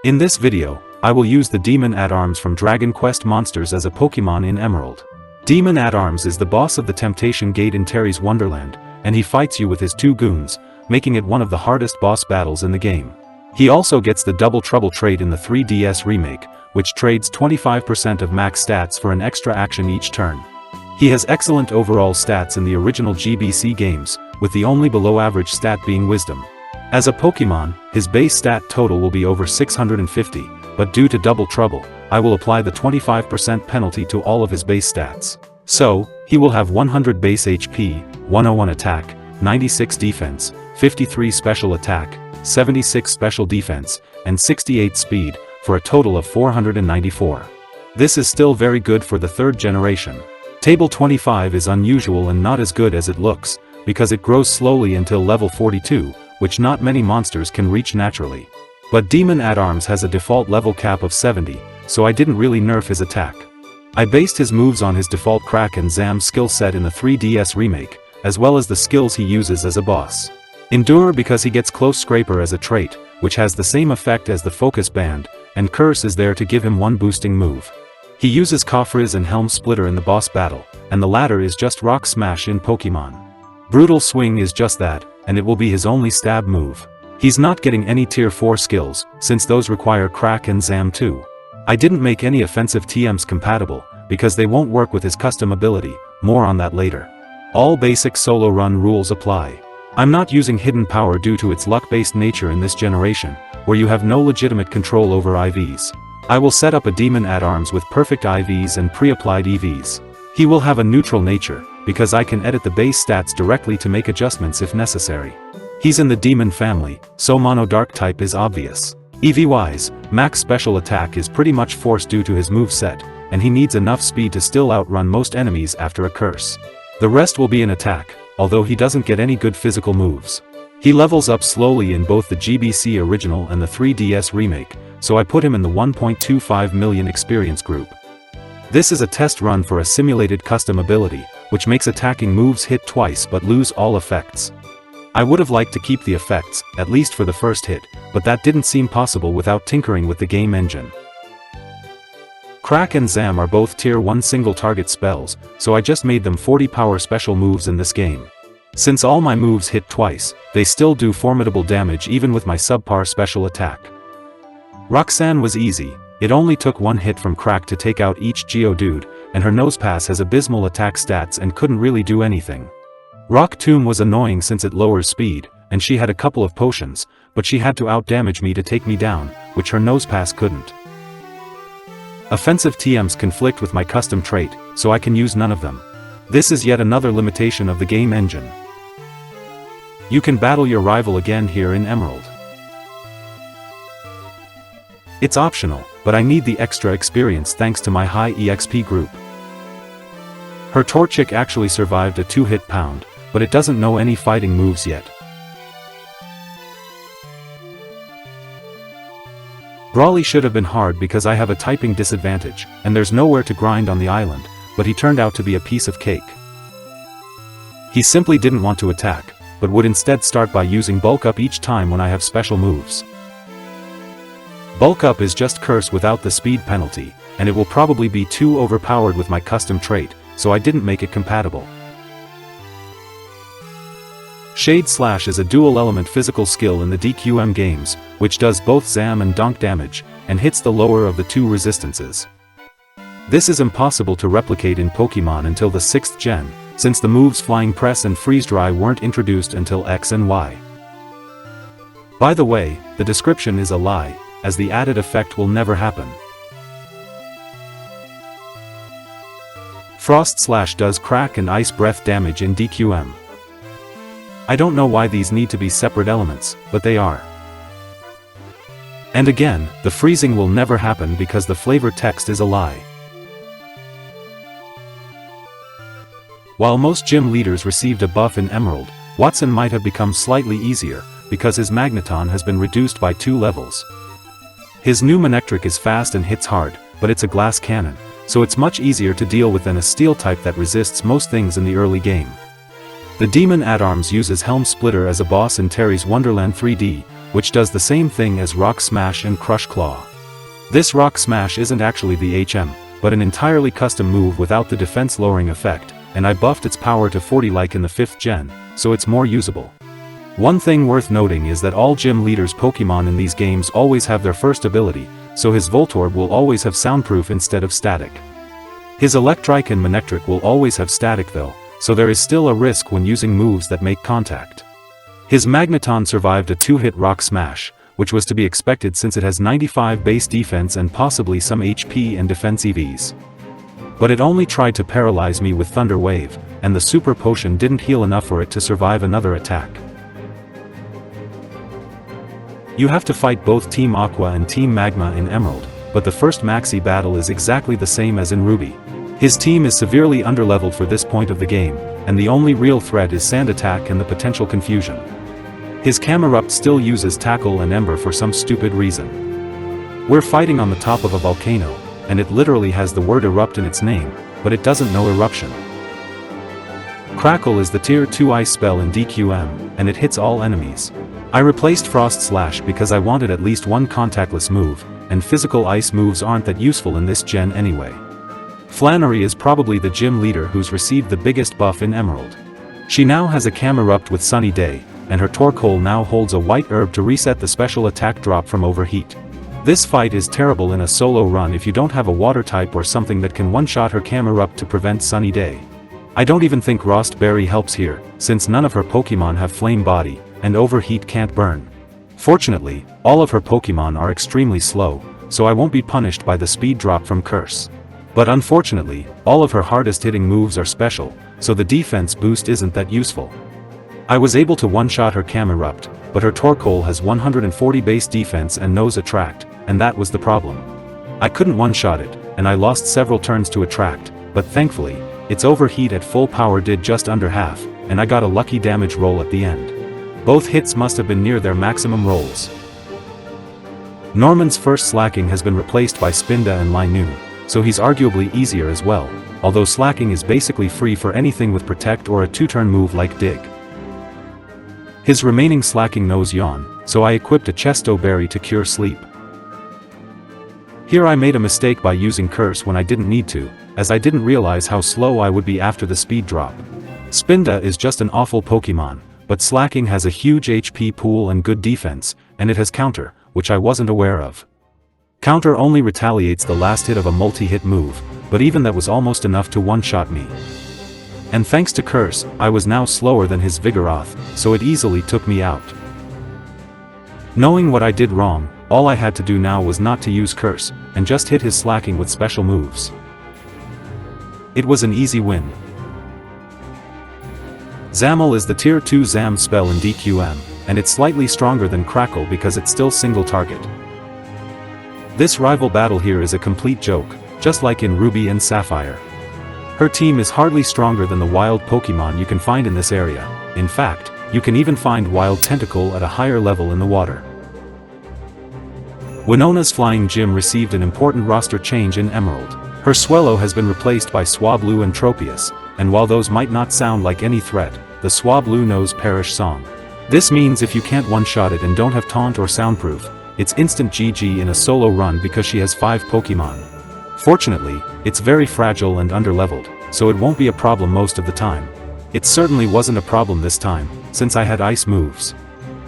In this video, I will use the Demon at-arms from Dragon Quest monsters as a Pokémon in Emerald. Demon at-arms is the boss of the Temptation Gate in Terry's Wonderland, and he fights you with his 2 goons, making it one of the hardest boss battles in the game. He also gets the Double Trouble trait in the 3DS remake, which trades 25% of max stats for an extra action each turn. He has excellent overall stats in the original GBC games, with the only below-average stat being Wisdom. As a Pokémon, his base stat total will be over 650, but due to Double Trouble, I will apply the 25% penalty to all of his base stats. So, he will have 100 base HP, 101 attack, 96 defense, 53 special attack, 76 special defense, and 68 speed, for a total of 494. This is still very good for the 3rd generation. Table 25 is unusual and not as good as it looks, because it grows slowly until level 42, which not many monsters can reach naturally. But Demon at-arms has a default level cap of 70, so I didn't really nerf his attack. I based his moves on his default Crack and Zam skill set in the 3DS remake, as well as the skills he uses as a boss. Endure because he gets Close Scraper as a trait, which has the same effect as the Focus Band, and Curse is there to give him one boosting move. He uses Coffriz and Helm Splitter in the boss battle, and the latter is just Rock Smash in Pokémon. Brutal Swing is just that, and it will be his only stab move. He's not getting any tier 4 skills, since those require Crack and Zam too. I didn't make any offensive TMs compatible, because they won't work with his custom ability, more on that later. All basic solo run rules apply. I'm not using Hidden Power due to its luck-based nature in this generation, where you have no legitimate control over IVs. I will set up a Demon at-arms with perfect IVs and pre-applied EVs. He will have a neutral nature, because I can edit the base stats directly to make adjustments if necessary. He's in the Demon family, so Mono Dark type is obvious. EV-wise, max special attack is pretty much forced due to his moveset, and he needs enough speed to still outrun most enemies after a curse. The rest will be an attack, although he doesn't get any good physical moves. He levels up slowly in both the GBC original and the 3DS remake, so I put him in the 1.25 million experience group. This is a test run for a simulated custom ability, which makes attacking moves hit twice but lose all effects. I would have liked to keep the effects, at least for the first hit, but that didn't seem possible without tinkering with the game engine. Crack and Zam are both tier 1 single target spells, so I just made them 40 power special moves in this game. Since all my moves hit twice, they still do formidable damage even with my subpar special attack. Roxanne was easy, it only took 1 hit from Crack to take out each Geodude, and her Nosepass has abysmal attack stats and couldn't really do anything. Rock Tomb was annoying since it lowers speed, and she had a couple of potions, but she had to outdamage me to take me down, which her Nosepass couldn't. Offensive TMs conflict with my custom trait, so I can use none of them. This is yet another limitation of the game engine. You can battle your rival again here in Emerald. It's optional, but I need the extra experience thanks to my high EXP group. Her Torchic actually survived a 2-hit pound, but it doesn't know any fighting moves yet. Brawly should have been hard because I have a typing disadvantage, and there's nowhere to grind on the island, but he turned out to be a piece of cake. He simply didn't want to attack, but would instead start by using Bulk Up each time when I have special moves. Bulk Up is just Curse without the speed penalty, and it will probably be too overpowered with my custom trait, so I didn't make it compatible. Shade Slash is a dual-element physical skill in the DQM games, which does both Zam and Donk damage, and hits the lower of the 2 resistances. This is impossible to replicate in Pokémon until the 6th gen, since the moves Flying Press and Freeze Dry weren't introduced until X and Y. By the way, the description is a lie, as the added effect will never happen. Frost Slash does Crack and Ice Breath damage in DQM. I don't know why these need to be separate elements, but they are. And again, the freezing will never happen because the flavor text is a lie. While most gym leaders received a buff in Emerald, Watson might have become slightly easier, because his Magneton has been reduced by 2 levels. His new Manectric is fast and hits hard, but it's a glass cannon, so it's much easier to deal with than a steel type that resists most things in the early game. The Demon at-arms uses Helm Splitter as a boss in Terry's Wonderland 3D, which does the same thing as Rock Smash and Crush Claw. This Rock Smash isn't actually the HM, but an entirely custom move without the defense lowering effect, and I buffed its power to 40 like in the 5th gen, so it's more usable. One thing worth noting is that all gym leaders' Pokémon in these games always have their first ability, so his Voltorb will always have soundproof instead of static. His Electrike and Manectric will always have static though, so there is still a risk when using moves that make contact. His Magneton survived a 2-hit Rock Smash, which was to be expected since it has 95 base defense and possibly some HP and defense EVs. But it only tried to paralyze me with Thunder Wave, and the Super Potion didn't heal enough for it to survive another attack. You have to fight both Team Aqua and Team Magma in Emerald, but the first Maxi battle is exactly the same as in Ruby. His team is severely underleveled for this point of the game, and the only real threat is Sand Attack and the potential confusion. His Camerupt still uses Tackle and Ember for some stupid reason. We're fighting on the top of a volcano, and it literally has the word erupt in its name, but it doesn't know eruption. Crackle is the tier 2 ice spell in DQM, and it hits all enemies. I replaced Frost Slash because I wanted at least one contactless move, and physical ice moves aren't that useful in this gen anyway. Flannery is probably the gym leader who's received the biggest buff in Emerald. She now has a Camerupt with Sunny Day, and her Torkoal now holds a white herb to reset the special attack drop from Overheat. This fight is terrible in a solo run if you don't have a water type or something that can one-shot her Camerupt to prevent Sunny Day. I don't even think Rost Berry helps here, since none of her Pokémon have Flame Body, and Overheat can't burn. Fortunately, all of her Pokémon are extremely slow, so I won't be punished by the speed drop from Curse. But unfortunately, all of her hardest hitting moves are special, so the defense boost isn't that useful. I was able to one-shot her Camerupt, but her Torkoal has 140 base defense and knows Attract, and that was the problem. I couldn't one-shot it, and I lost several turns to Attract, but thankfully, its Overheat at full power did just under half, and I got a lucky damage roll at the end. Both hits must have been near their maximum rolls. Norman's first Slacking has been replaced by Spinda and Linu, so he's arguably easier as well, although Slacking is basically free for anything with Protect or a 2-turn move like Dig. His remaining Slacking knows Yawn, so I equipped a Chesto Berry to cure sleep. Here I made a mistake by using Curse when I didn't need to, as I didn't realize how slow I would be after the speed drop. Spinda is just an awful Pokémon, but Slacking has a huge HP pool and good defense, and it has Counter, which I wasn't aware of. Counter only retaliates the last hit of a multi-hit move, but even that was almost enough to one-shot me. And thanks to Curse, I was now slower than his Vigoroth, so it easily took me out. Knowing what I did wrong, all I had to do now was not to use Curse, and just hit his Slacking with special moves. It was an easy win. Zamel is the tier 2 Zam spell in DQM, and it's slightly stronger than Crackle because it's still single target. This rival battle here is a complete joke, just like in Ruby and Sapphire. Her team is hardly stronger than the wild Pokémon you can find in this area. In fact, you can even find Wild Tentacle at a higher level in the water. Winona's Flying Gym received an important roster change in Emerald. Her Swellow has been replaced by Swablu and Tropius, and while those might not sound like any threat, the Swablu knows Perish Song. This means if you can't one-shot it and don't have Taunt or Soundproof, it's instant GG in a solo run because she has 5 Pokémon. Fortunately, it's very fragile and underleveled, so it won't be a problem most of the time. It certainly wasn't a problem this time, since I had ice moves.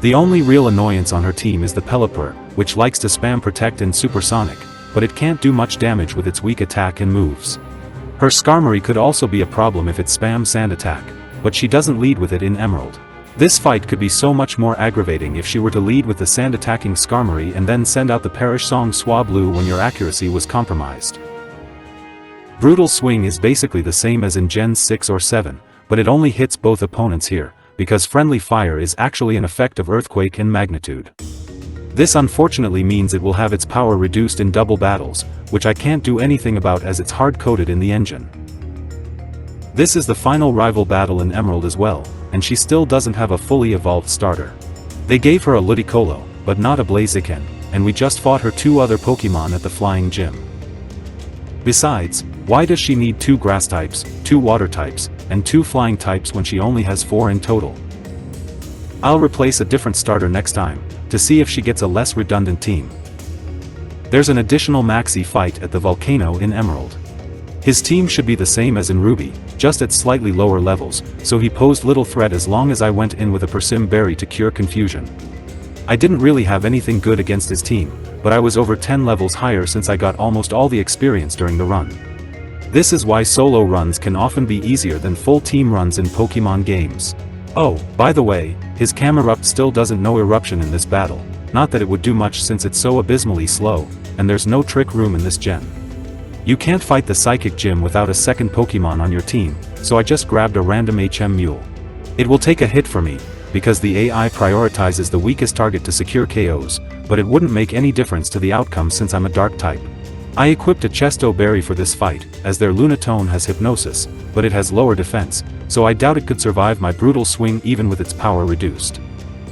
The only real annoyance on her team is the Pelipper, which likes to spam Protect and Supersonic, but it can't do much damage with its weak attack and moves. Her Skarmory could also be a problem if it spams Sand Attack, but she doesn't lead with it in Emerald. This fight could be so much more aggravating if she were to lead with the sand-attacking Skarmory and then send out the Perish Song Swablu when your accuracy was compromised. Brutal Swing is basically the same as in Gen 6 or 7, but it only hits both opponents here, because Friendly Fire is actually an effect of Earthquake and Magnitude. This unfortunately means it will have its power reduced in double battles, which I can't do anything about as it's hard-coded in the engine. This is the final rival battle in Emerald as well, and she still doesn't have a fully evolved starter. They gave her a Ludicolo, but not a Blaziken, and we just fought her 2 other Pokémon at the Flying Gym. Besides, why does she need 2 grass types, 2 water types, and 2 flying types when she only has 4 in total? I'll replace a different starter next time, to see if she gets a less redundant team. There's an additional Maxi fight at the volcano in Emerald. His team should be the same as in Ruby, just at slightly lower levels, so he posed little threat as long as I went in with a Persim Berry to cure confusion. I didn't really have anything good against his team, but I was over 10 levels higher since I got almost all the experience during the run. This is why solo runs can often be easier than full team runs in Pokémon games. Oh, by the way, his Camerupt still doesn't know Eruption in this battle, not that it would do much since it's so abysmally slow, and there's no trick room in this gen. You can't fight the Psychic Gym without a second Pokémon on your team, so I just grabbed a random HM Mule. It will take a hit for me, because the AI prioritizes the weakest target to secure KOs, but it wouldn't make any difference to the outcome since I'm a dark type. I equipped a Chesto Berry for this fight, as their Lunatone has Hypnosis, but it has lower defense, so I doubt it could survive my brutal swing even with its power reduced.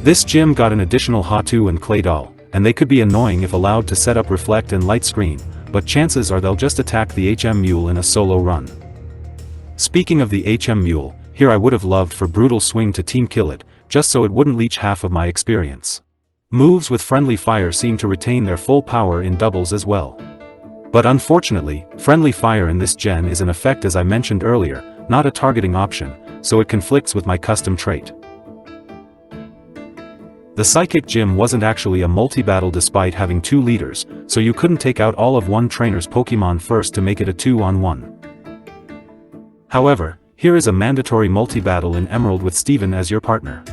This gym got an additional Hatu and Claydol, and they could be annoying if allowed to set up Reflect and Light Screen, but chances are they'll just attack the HM Mule in a solo run. Speaking of the HM Mule, here I would have loved for Brutal Swing to team kill it, just so it wouldn't leech half of my experience. Moves with Friendly Fire seem to retain their full power in doubles as well. But unfortunately, Friendly Fire in this gen is an effect as I mentioned earlier, not a targeting option, so it conflicts with my custom trait. The Psychic Gym wasn't actually a multi-battle despite having 2 leaders, so you couldn't take out all of one trainer's Pokémon first to make it a 2-on-1. However, here is a mandatory multi-battle in Emerald with Steven as your partner.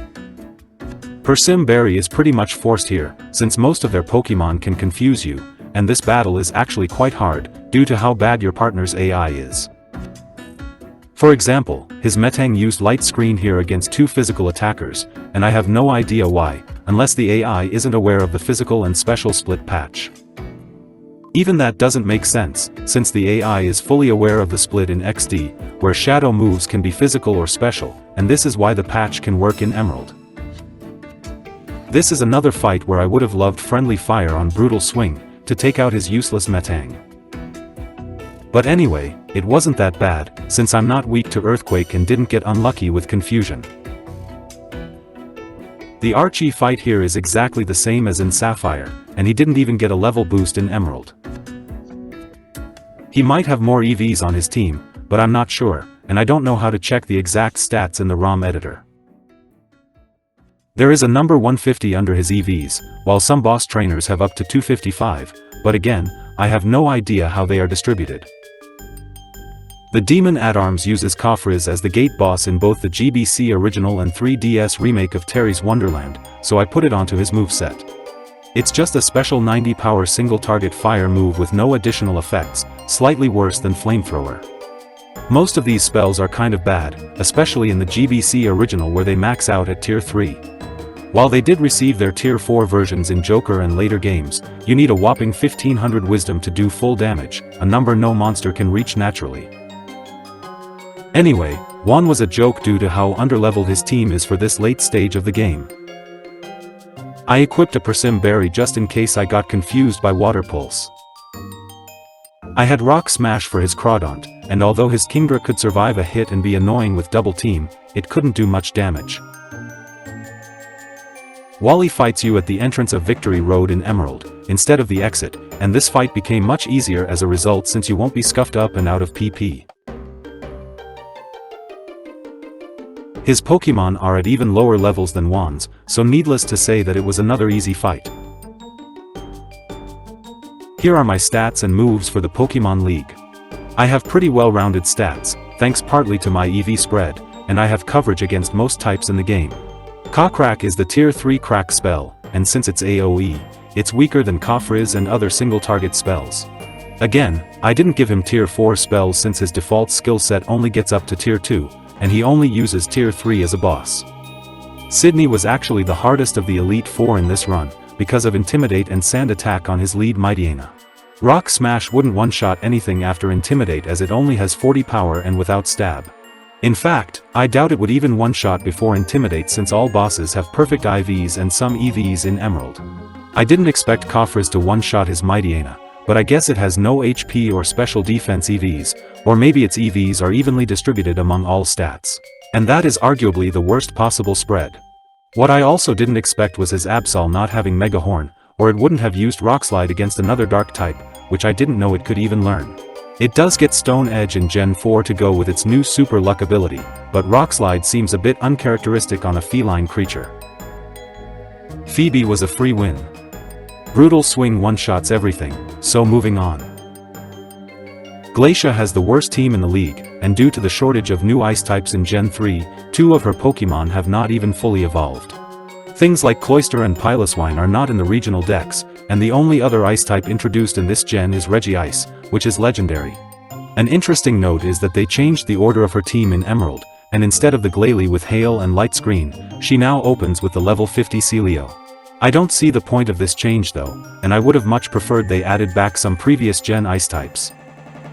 Persim Berry is pretty much forced here, since most of their Pokémon can confuse you, and this battle is actually quite hard, due to how bad your partner's AI is. For example, his Metang used Light Screen here against 2 physical attackers, and I have no idea why, unless the AI isn't aware of the physical and special split patch. Even that doesn't make sense, since the AI is fully aware of the split in XD, where shadow moves can be physical or special, and this is why the patch can work in Emerald. This is another fight where I would have loved Friendly Fire on Brutal Swing, to take out his useless Metang. But anyway, it wasn't that bad, since I'm not weak to Earthquake and didn't get unlucky with Confusion. The Archie fight here is exactly the same as in Sapphire, and he didn't even get a level boost in Emerald. He might have more EVs on his team, but I'm not sure, and I don't know how to check the exact stats in the ROM editor. There is a number 150 under his EVs, while some boss trainers have up to 255, but again, I have no idea how they are distributed. The Demon at-Arms uses Kafriz as the gate boss in both the GBC original and 3DS remake of Terry's Wonderland, so I put it onto his moveset. It's just a special 90 power single target fire move with no additional effects, slightly worse than Flamethrower. Most of these spells are kind of bad, especially in the GBC original where they max out at tier 3. While they did receive their tier 4 versions in Joker and later games, you need a whopping 1500 wisdom to do full damage, a number no monster can reach naturally. Anyway, Juan was a joke due to how underleveled his team is for this late stage of the game. I equipped a Persim Berry just in case I got confused by Water Pulse. I had Rock Smash for his Crawdaunt, and although his Kingdra could survive a hit and be annoying with double team, it couldn't do much damage. Wally fights you at the entrance of Victory Road in Emerald, instead of the exit, and this fight became much easier as a result since you won't be scuffed up and out of PP. His Pokémon are at even lower levels than Juan's, so needless to say that it was another easy fight. Here are my stats and moves for the Pokémon League. I have pretty well-rounded stats, thanks partly to my EV spread, and I have coverage against most types in the game. Cockrack is the tier 3 crack spell, and since it's AoE, it's weaker than Kafriz and other single-target spells. Again, I didn't give him tier 4 spells since his default skill set only gets up to tier 2, and he only uses tier 3 as a boss. Sydney was actually the hardest of the Elite 4 in this run, because of Intimidate and Sand Attack on his lead Mightyena. Rock Smash wouldn't one-shot anything after Intimidate as it only has 40 power and without stab. In fact, I doubt it would even one-shot before Intimidate since all bosses have perfect IVs and some EVs in Emerald. I didn't expect Kafriz to one-shot his Mightyena, but I guess it has no HP or special defense EVs, or maybe its EVs are evenly distributed among all stats. And that is arguably the worst possible spread. What I also didn't expect was his Absol not having Mega Horn, or it wouldn't have used Rock Slide against another Dark type, which I didn't know it could even learn. It does get Stone Edge in Gen 4 to go with its new Super Luck ability, but Rock Slide seems a bit uncharacteristic on a feline creature. Phoebe was a free win. Brutal Swing one-shots everything, so moving on. Glacia has the worst team in the league, and due to the shortage of new ice types in Gen 3, 2 of her Pokémon have not even fully evolved. Things like Cloyster and Piloswine are not in the regional decks, and the only other ice type introduced in this gen is Regice, which is legendary. An interesting note is that they changed the order of her team in Emerald, and instead of the Glalie with Hail and Light Screen, she now opens with the level 50 Celio. I don't see the point of this change though, and I would have much preferred they added back some previous gen ice types.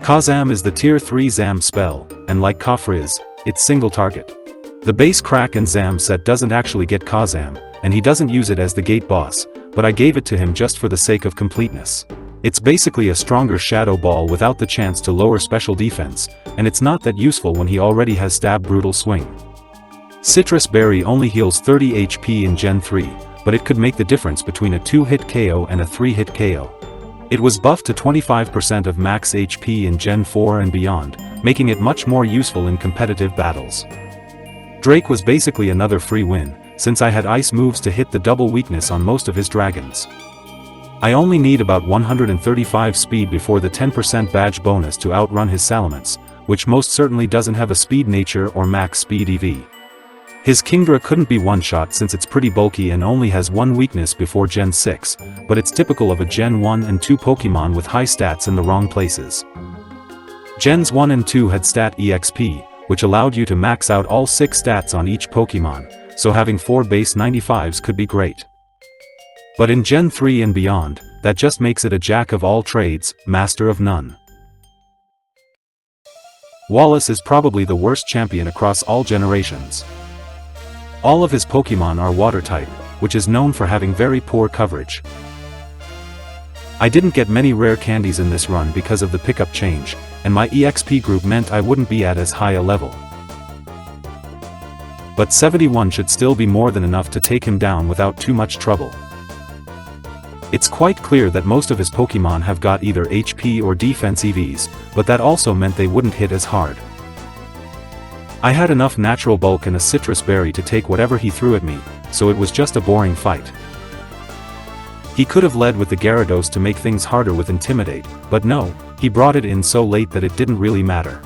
Kazam is the tier 3 Zam spell, and like Kafriz, it's single target. The base Crack and Zam set doesn't actually get Kazam, and he doesn't use it as the gate boss, but I gave it to him just for the sake of completeness. It's basically a stronger Shadow Ball without the chance to lower special defense, and it's not that useful when he already has Stab Brutal Swing. Citrus Berry only heals 30 HP in Gen 3, but it could make the difference between a 2-hit KO and a 3-hit KO. It was buffed to 25% of max HP in Gen 4 and beyond, making it much more useful in competitive battles. Drake was basically another free win, since I had ice moves to hit the double weakness on most of his dragons. I only need about 135 speed before the 10% badge bonus to outrun his Salamence, which most certainly doesn't have a speed nature or max speed EV. His Kingdra couldn't be one-shot since it's pretty bulky and only has one weakness before Gen 6, but it's typical of a Gen 1 and 2 Pokémon with high stats in the wrong places. Gens 1 and 2 had Stat EXP, which allowed you to max out all 6 stats on each Pokémon, so having 4 base 95s could be great. But in Gen 3 and beyond, that just makes it a jack of all trades, master of none. Wallace is probably the worst champion across all generations. All of his Pokémon are water type, which is known for having very poor coverage. I didn't get many rare candies in this run because of the pickup change, and my EXP group meant I wouldn't be at as high a level. But 71 should still be more than enough to take him down without too much trouble. It's quite clear that most of his Pokémon have got either HP or defense EVs, but that also meant they wouldn't hit as hard. I had enough natural bulk and a citrus berry to take whatever he threw at me, so it was just a boring fight. He could have led with the Gyarados to make things harder with Intimidate, but no, he brought it in so late that it didn't really matter.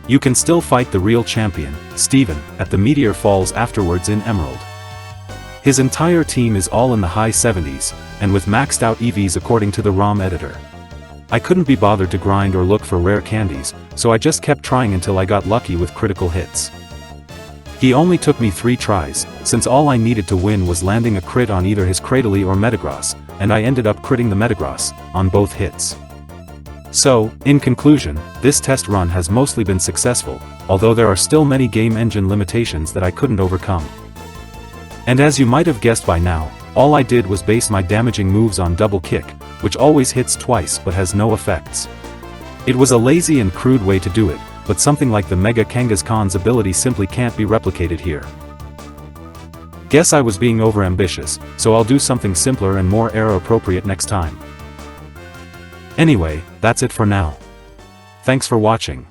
You can still fight the real champion, Steven, at the Meteor Falls afterwards in Emerald. His entire team is all in the high 70s, and with maxed out EVs according to the ROM editor. I couldn't be bothered to grind or look for rare candies, so I just kept trying until I got lucky with critical hits. He only took me 3 tries, since all I needed to win was landing a crit on either his Cradily or Metagross, and I ended up critting the Metagross, on both hits. So, in conclusion, this test run has mostly been successful, although there are still many game engine limitations that I couldn't overcome. And as you might have guessed by now, all I did was base my damaging moves on double kick, which always hits twice but has no effects. It was a lazy and crude way to do it, but something like the Mega Kangaskhan's ability simply can't be replicated here. Guess I was being overambitious, so I'll do something simpler and more era-appropriate next time. Anyway, that's it for now. Thanks for watching.